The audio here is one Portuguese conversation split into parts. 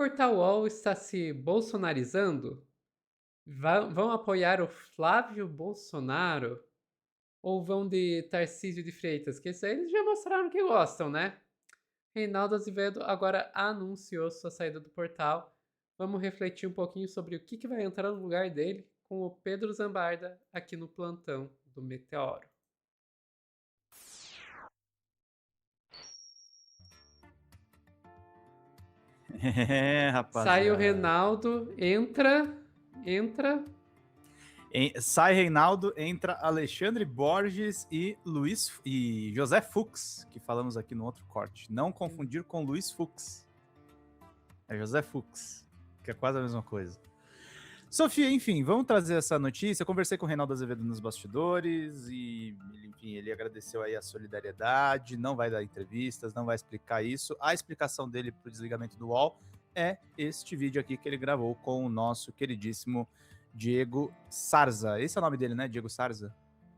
Portal UOL está se bolsonarizando? Vão apoiar o Flávio Bolsonaro ou vão de Tarcísio de Freitas? Que isso aí eles já mostraram que gostam, né? Reinaldo Azevedo agora anunciou sua saída do portal. Vamos refletir um pouquinho sobre o que vai entrar no lugar dele com o Pedro Zambarda aqui no plantão do Meteoro. É, Sai o rapaziada. Reinaldo, entra. Sai Reinaldo, entra Alexandre Borges e José Fux, que falamos aqui no outro corte. Não confundir com Luiz Fux. É José Fux, que é quase a mesma coisa. Sofia, enfim, vamos trazer essa notícia. Eu conversei com o Reinaldo Azevedo nos bastidores e, enfim, ele agradeceu aí a solidariedade, não vai dar entrevistas, não vai explicar isso. A explicação dele para o desligamento do UOL é este vídeo aqui que ele gravou com o nosso queridíssimo Diego Sarza. Esse é o nome dele, né? Diego Sarza,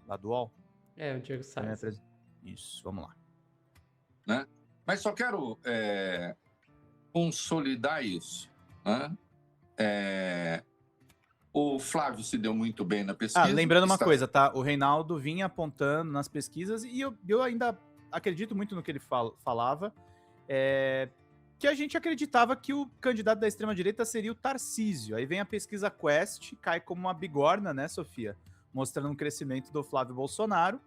lá do UOL. É, o Diego Sarza. Isso, vamos lá. Né? Mas só quero consolidar isso. Né? O Flávio se deu muito bem na pesquisa. Lembrando uma coisa, tá? O Reinaldo vinha apontando nas pesquisas e eu ainda acredito muito no que ele falava, que a gente acreditava que o candidato da extrema-direita seria o Tarcísio. Aí vem a pesquisa Quest, cai como uma bigorna, né, Sofia? Mostrando um crescimento do Flávio Bolsonaro.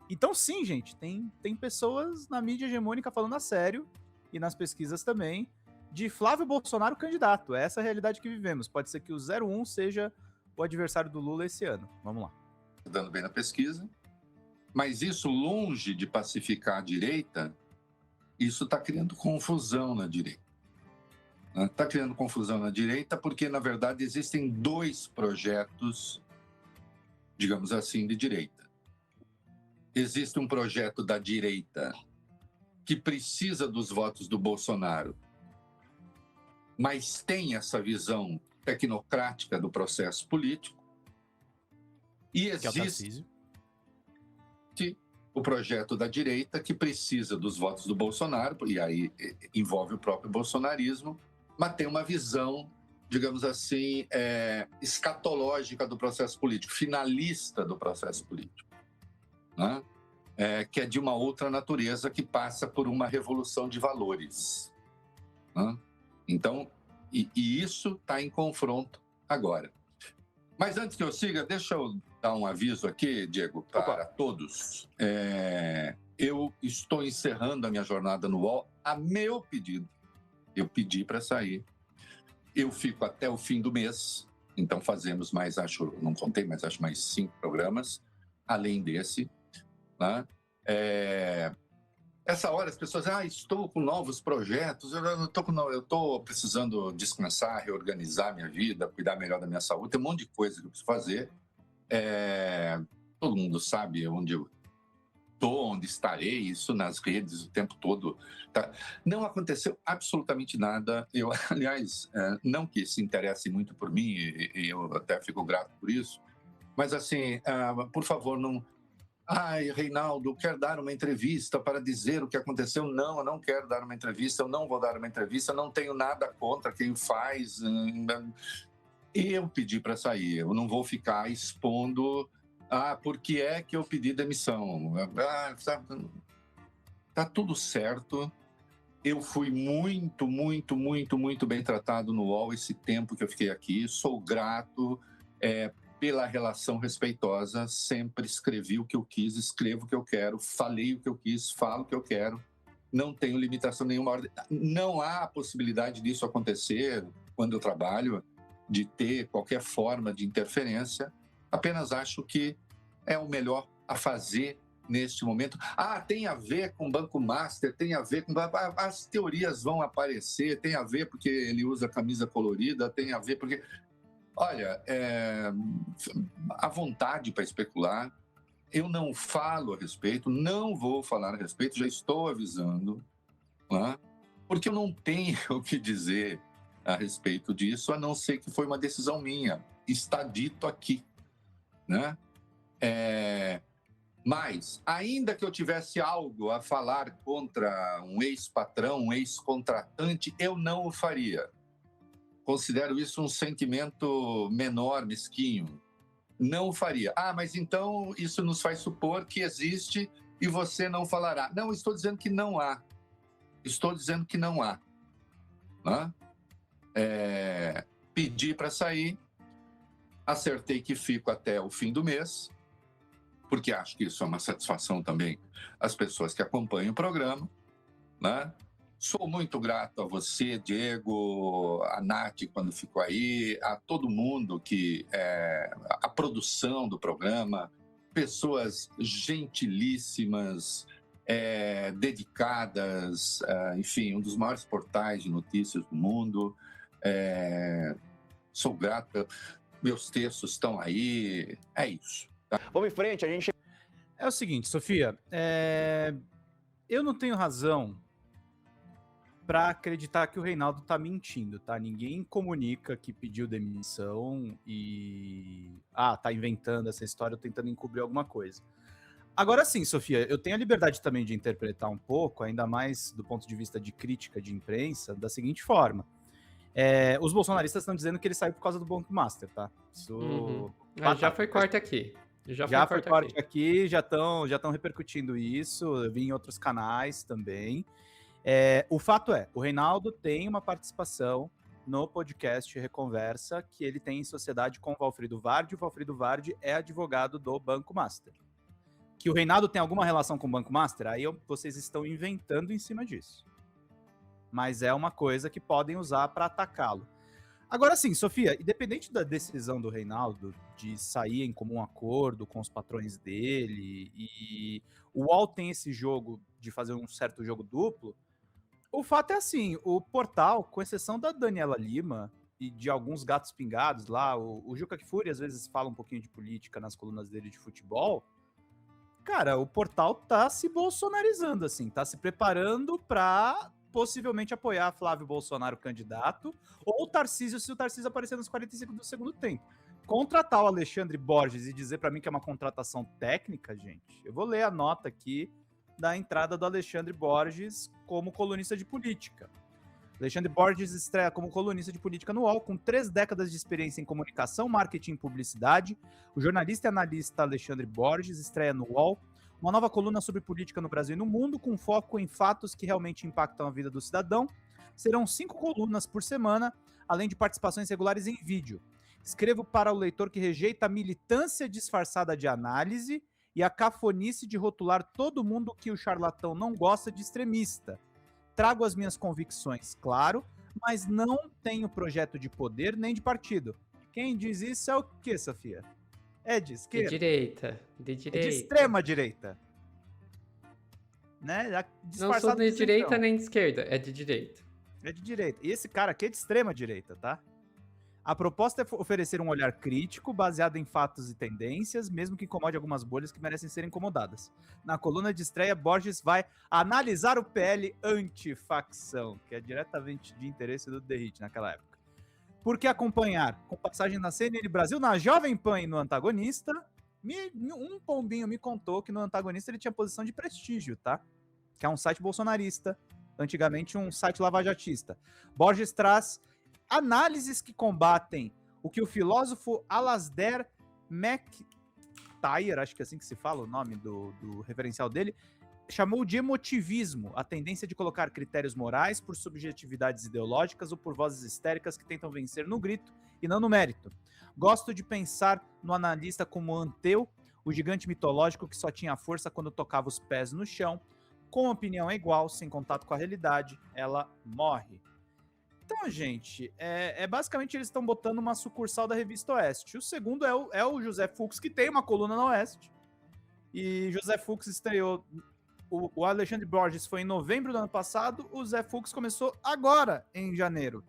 Então, sim, gente, tem pessoas na mídia hegemônica falando a sério, e nas pesquisas também, de Flávio Bolsonaro candidato. É essa a realidade que vivemos. Pode ser que o 01 seja o adversário do Lula esse ano. Vamos lá. Dando bem na pesquisa. Mas isso, longe de pacificar a direita, isso está criando confusão na direita. Está criando confusão na direita porque, na verdade, existem dois projetos, digamos assim, de direita. Existe um projeto da direita que precisa dos votos do Bolsonaro, mas tem essa visão tecnocrática do processo político. E existe o projeto da direita que precisa dos votos do Bolsonaro, e aí envolve o próprio bolsonarismo, mas tem uma visão, digamos assim, escatológica do processo político, finalista do processo político, né? Que é de uma outra natureza, que passa por uma revolução de valores, né? Então, e isso está em confronto agora. Mas antes que eu siga, deixa eu dar um aviso aqui, Diego, para todos. Eu estou encerrando a minha jornada no UOL a meu pedido. Eu pedi para sair. Eu fico até o fim do mês, então fazemos mais, não contei, mas acho mais 5 programas, além desse. Né? Essa hora as pessoas dizem, estou com novos projetos, eu estou precisando descansar, reorganizar minha vida, cuidar melhor da minha saúde, tem um monte de coisa que eu preciso fazer. Todo mundo sabe onde eu estou, onde estarei, isso nas redes o tempo todo. Tá? Não aconteceu absolutamente nada. Eu, aliás, não que se interesse muito por mim, e eu até fico grato por isso, mas assim, por favor, não... Reinaldo, quer dar uma entrevista para dizer o que aconteceu? Não, eu não quero dar uma entrevista, eu não vou dar uma entrevista, não tenho nada contra quem faz. Eu pedi para sair, eu não vou ficar expondo por que é que eu pedi demissão. Tá tudo certo. Eu fui muito, muito, muito, muito bem tratado no UOL esse tempo que eu fiquei aqui. Sou grato pela relação respeitosa. Sempre escrevi o que eu quis, escrevo o que eu quero, falei o que eu quis, falo o que eu quero. Não tenho limitação nenhuma. Não há possibilidade disso acontecer quando eu trabalho, de ter qualquer forma de interferência. Apenas acho que é o melhor a fazer neste momento. Tem a ver com Banco Master, tem a ver com... As teorias vão aparecer, tem a ver porque ele usa camisa colorida, tem a ver porque... Olha, à vontade para especular. Eu não falo a respeito, não vou falar a respeito, já estou avisando, né? Porque eu não tenho o que dizer a respeito disso, a não ser que foi uma decisão minha. Está dito aqui, né? Mas, ainda que eu tivesse algo a falar contra um ex-patrão, um ex-contratante, eu não o faria. considero isso um sentimento menor, mesquinho. Não faria. Ah, mas então isso nos faz supor que existe e você não falará. Não, estou dizendo que não há. Estou dizendo que não há. Né? Pedi para sair, acertei que fico até o fim do mês, porque acho que isso é uma satisfação também às pessoas que acompanham o programa. Né? Sou muito grato a você, Diego, a Nath, quando ficou aí, a todo mundo que a produção do programa, pessoas gentilíssimas, dedicadas, enfim, um dos maiores portais de notícias do mundo. Sou grato, meus textos estão aí, é isso. Tá? Vamos em frente, a gente... É o seguinte, Sofia, eu não tenho razão para acreditar que o Reinaldo tá mentindo, tá? Ninguém comunica que pediu demissão e... tá inventando essa história, tentando encobrir alguma coisa. Agora sim, Sofia, eu tenho a liberdade também de interpretar um pouco, ainda mais do ponto de vista de crítica de imprensa, da seguinte forma. Os bolsonaristas estão dizendo que ele saiu por causa do Banco Master, tá? Isso... Já foi corte aqui. Já foi corte aqui, já estão repercutindo isso, eu vi em outros canais também. O fato é, o Reinaldo tem uma participação no podcast Reconversa que ele tem em sociedade com o Valfrido Vardi. O Valfrido Vardi é advogado do Banco Master. Que o Reinaldo tem alguma relação com o Banco Master? Aí vocês estão inventando em cima disso. Mas é uma coisa que podem usar para atacá-lo. Agora sim, Sofia, independente da decisão do Reinaldo de sair em comum acordo com os patrões dele, e o UOL tem esse jogo de fazer um certo jogo duplo, o fato é assim, o portal, com exceção da Daniela Lima e de alguns gatos pingados lá, o Juca Kfouri às vezes fala um pouquinho de política nas colunas dele de futebol, cara, o portal tá se bolsonarizando, assim, tá se preparando para possivelmente apoiar Flávio Bolsonaro candidato, ou o Tarcísio, se o Tarcísio aparecer nos 45 do segundo tempo. Contratar o Alexandre Borges e dizer para mim que é uma contratação técnica, gente, eu vou ler a nota aqui da entrada do Alexandre Borges como colunista de política. Alexandre Borges estreia como colunista de política no UOL, com 3 décadas de experiência em comunicação, marketing e publicidade. O jornalista e analista Alexandre Borges estreia no UOL uma nova coluna sobre política no Brasil e no mundo, com foco em fatos que realmente impactam a vida do cidadão. Serão 5 colunas por semana, além de participações regulares em vídeo. Escrevo para o leitor que rejeita a militância disfarçada de análise e a cafonice de rotular todo mundo que o charlatão não gosta de extremista. Trago as minhas convicções, claro, mas não tenho projeto de poder nem de partido. Quem diz isso é o quê, Sofia? É de esquerda? De direita. É de extrema direita. Né? Não sou nem de direita nem de esquerda, é de direita. É de direita. E esse cara aqui é de extrema direita, tá? A proposta é oferecer um olhar crítico, baseado em fatos e tendências, mesmo que incomode algumas bolhas que merecem ser incomodadas. Na coluna de estreia, Borges vai analisar o PL antifacção, que é diretamente de interesse do Derrite naquela época. Por que acompanhar? Com passagem na CNN Brasil, na Jovem Pan e no Antagonista, um pombinho me contou que no Antagonista ele tinha posição de prestígio, tá? Que é um site bolsonarista, antigamente um site lavajatista. Borges traz análises que combatem o que o filósofo Alasdair MacIntyre, acho que é assim que se fala o nome do referencial dele, chamou de emotivismo, a tendência de colocar critérios morais por subjetividades ideológicas ou por vozes histéricas que tentam vencer no grito e não no mérito. Gosto de pensar no analista como Anteu, o gigante mitológico que só tinha força quando tocava os pés no chão. Com opinião é igual, sem contato com a realidade, ela morre. Então, gente, basicamente eles estão botando uma sucursal da Revista Oeste. O segundo é o José Fux, que tem uma coluna na Oeste. E José Fux estreou... O Alexandre Borges foi em novembro do ano passado, o Zé Fux começou agora, em janeiro.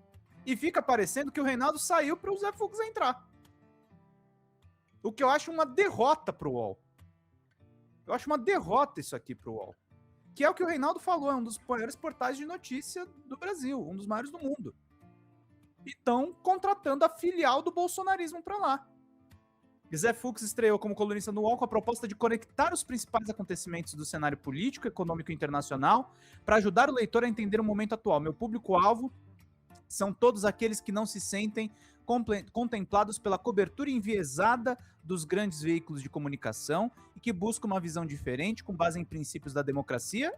E fica parecendo que o Reinaldo saiu para o Zé Fux entrar. O que eu acho uma derrota pro UOL. Eu acho uma derrota isso aqui pro UOL. Que é o que o Reinaldo falou, é um dos maiores portais de notícia do Brasil, um dos maiores do mundo. E estão contratando a filial do bolsonarismo para lá. Zé Fux estreou como colunista no UOL com a proposta de conectar os principais acontecimentos do cenário político, econômico e internacional para ajudar o leitor a entender o momento atual. Meu público-alvo são todos aqueles que não se sentem contemplados pela cobertura enviesada dos grandes veículos de comunicação e que buscam uma visão diferente com base em princípios da democracia,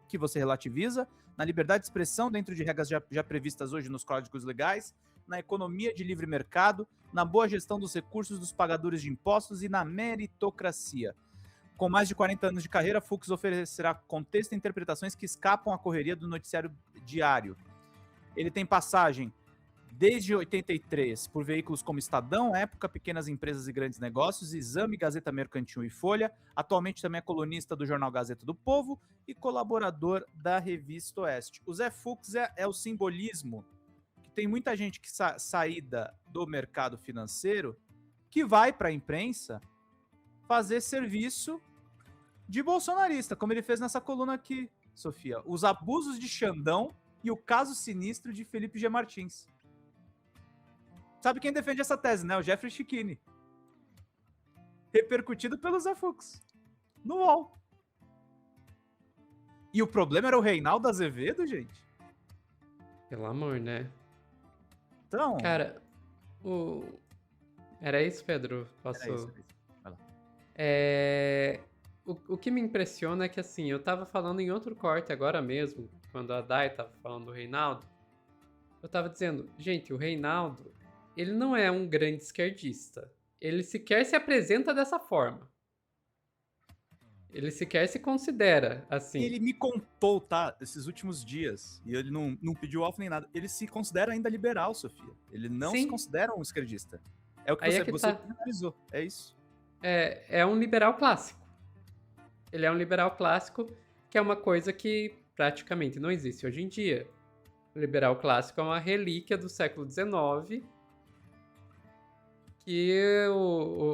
que você relativiza, na liberdade de expressão dentro de regras já previstas hoje nos códigos legais, na economia de livre mercado, na boa gestão dos recursos dos pagadores de impostos e na meritocracia. Com mais de 40 anos de carreira, Fux oferecerá contexto e interpretações que escapam à correria do noticiário diário. Ele tem passagem desde 83 por veículos como Estadão, Época, Pequenas Empresas e Grandes Negócios, Exame, Gazeta Mercantil e Folha. Atualmente também é colunista do jornal Gazeta do Povo e colaborador da Revista Oeste. O Zé Fux é o simbolismo que tem muita gente que saída do mercado financeiro que vai para a imprensa fazer serviço de bolsonarista, como ele fez nessa coluna aqui, Sofia. Os abusos de Xandão e o caso sinistro de Felipe G. Martins. Sabe quem defende essa tese, né? O Jeffrey Schickini. Repercutido pelo Zé Fux. No UOL. E o problema era o Reinaldo Azevedo, gente? Pelo amor, né? Então... Cara, era isso, Pedro? Posso... Era isso. Vai lá. O que me impressiona é que, assim, eu tava falando em outro corte agora mesmo, quando a Dai tava falando do Reinaldo, eu tava dizendo, gente, o Reinaldo, ele não é um grande esquerdista. Ele sequer se apresenta dessa forma. Ele sequer se considera assim. Ele me contou, tá, esses últimos dias, e ele não pediu off nem nada, ele se considera ainda liberal, Sofia. Ele não Sim. se considera um esquerdista. É o que Aí você, é que você tá. analisou, é isso. É um liberal clássico. Ele é um liberal clássico, que é uma coisa que praticamente não existe hoje em dia. O liberal clássico é uma relíquia do século XIX, que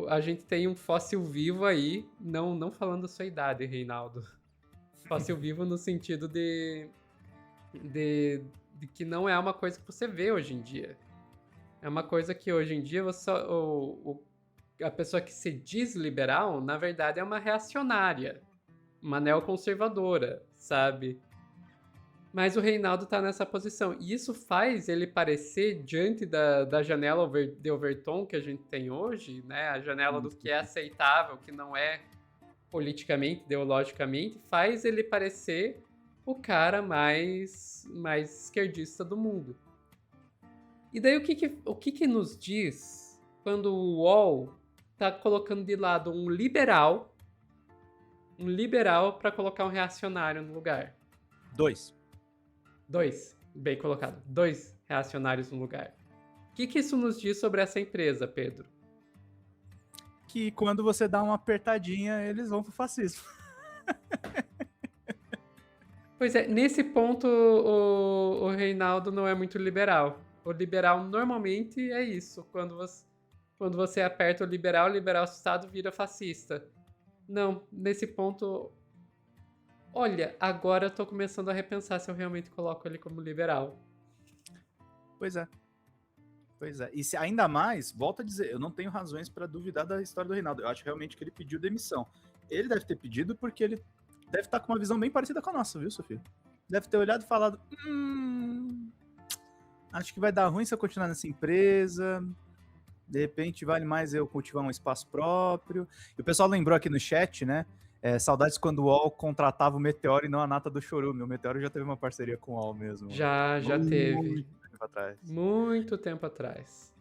a gente tem um fóssil vivo aí, não falando da sua idade, Reinaldo. Fóssil vivo no sentido de que não é uma coisa que você vê hoje em dia. É uma coisa que hoje em dia a pessoa que se diz liberal, na verdade, é uma reacionária, uma neoconservadora, sabe? Mas o Reinaldo tá nessa posição. E isso faz ele parecer, diante da janela de Overton que a gente tem hoje, né? A janela do que é aceitável, que não é politicamente, ideologicamente, faz ele parecer o cara mais esquerdista do mundo. E daí o que nos diz quando o UOL tá colocando de lado um liberal para colocar um reacionário no lugar? Dois, bem colocado. 2 reacionários no lugar. O que isso nos diz sobre essa empresa, Pedro? que quando você dá uma apertadinha, eles vão pro fascismo. Pois é, nesse ponto o Reinaldo não é muito liberal. O liberal normalmente é isso. Quando você aperta o liberal assustado vira fascista. Não, nesse ponto... Olha, agora eu tô começando a repensar se eu realmente coloco ele como liberal. Pois é. E se, ainda mais, volto a dizer, eu não tenho razões para duvidar da história do Reinaldo. Eu acho realmente que ele pediu demissão. Ele deve ter pedido porque ele deve estar com uma visão bem parecida com a nossa, viu, Sofia? Deve ter olhado e falado, acho que vai dar ruim se eu continuar nessa empresa. De repente vale mais eu cultivar um espaço próprio. E o pessoal lembrou aqui no chat, né? Saudades quando o UOL contratava o Meteoro e não a Nata do Chorume. O Meteoro já teve uma parceria com o UOL mesmo. Já teve. Muito tempo atrás. Muito tempo atrás.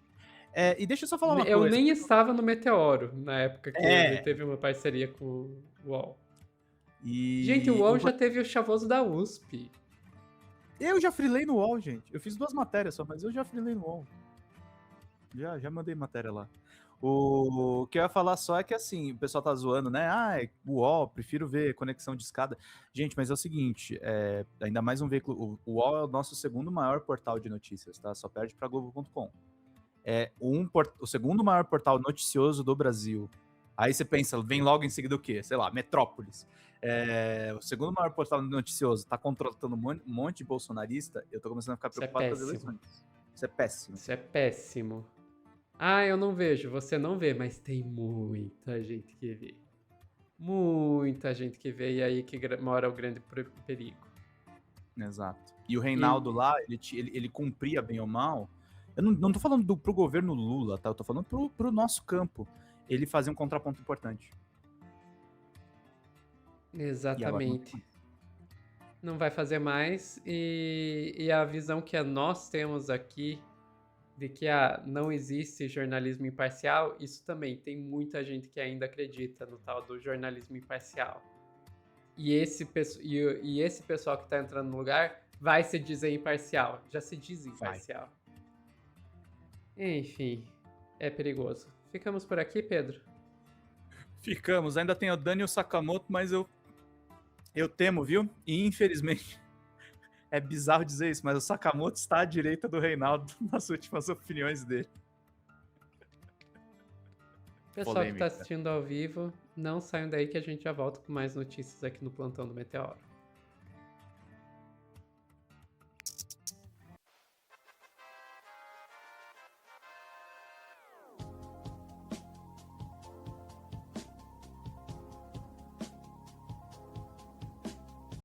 E deixa eu só falar uma Eu coisa. nem estava no Meteoro na época que ele teve uma parceria com o UOL. Gente, o UOL já teve o chavoso da USP. Eu já freelei no UOL, gente. Eu fiz 2 matérias só, mas eu já freelei no UOL. Já mandei matéria lá. O que eu ia falar só é que, assim, o pessoal tá zoando, né? O UOL, prefiro ver conexão de escada. Gente, mas é o seguinte, ainda mais um veículo... O UOL é o nosso segundo maior portal de notícias, tá? Só perde pra Globo.com. O segundo maior portal noticioso do Brasil. Aí você pensa, vem logo em seguida o quê? Sei lá, Metrópolis. O segundo maior portal noticioso tá contratando um monte de bolsonarista. Eu tô começando a ficar preocupado com as eleições. Isso é péssimo. Isso é péssimo. Eu não vejo, você não vê, mas tem muita gente que vê. Muita gente que vê, e aí que mora o grande perigo. Exato. E o Reinaldo lá, ele cumpria bem ou mal. Eu não tô falando pro governo Lula, tá? Eu tô falando pro nosso campo. Ele fazia um contraponto importante. Exatamente. Não vai fazer mais. E a visão que nós temos aqui de que não existe jornalismo imparcial, isso também tem muita gente que ainda acredita no tal do jornalismo imparcial. E esse pessoal que está entrando no lugar vai se dizer imparcial. Já se diz imparcial. Enfim, é perigoso. Ficamos por aqui, Pedro? Ficamos. Ainda tem o Daniel Sakamoto, mas eu temo, viu? E infelizmente, é bizarro dizer isso, mas o Sakamoto está à direita do Reinaldo nas últimas opiniões dele. Pessoal que está assistindo ao vivo, não saiam daí que a gente já volta com mais notícias aqui no Plantão do Meteoro.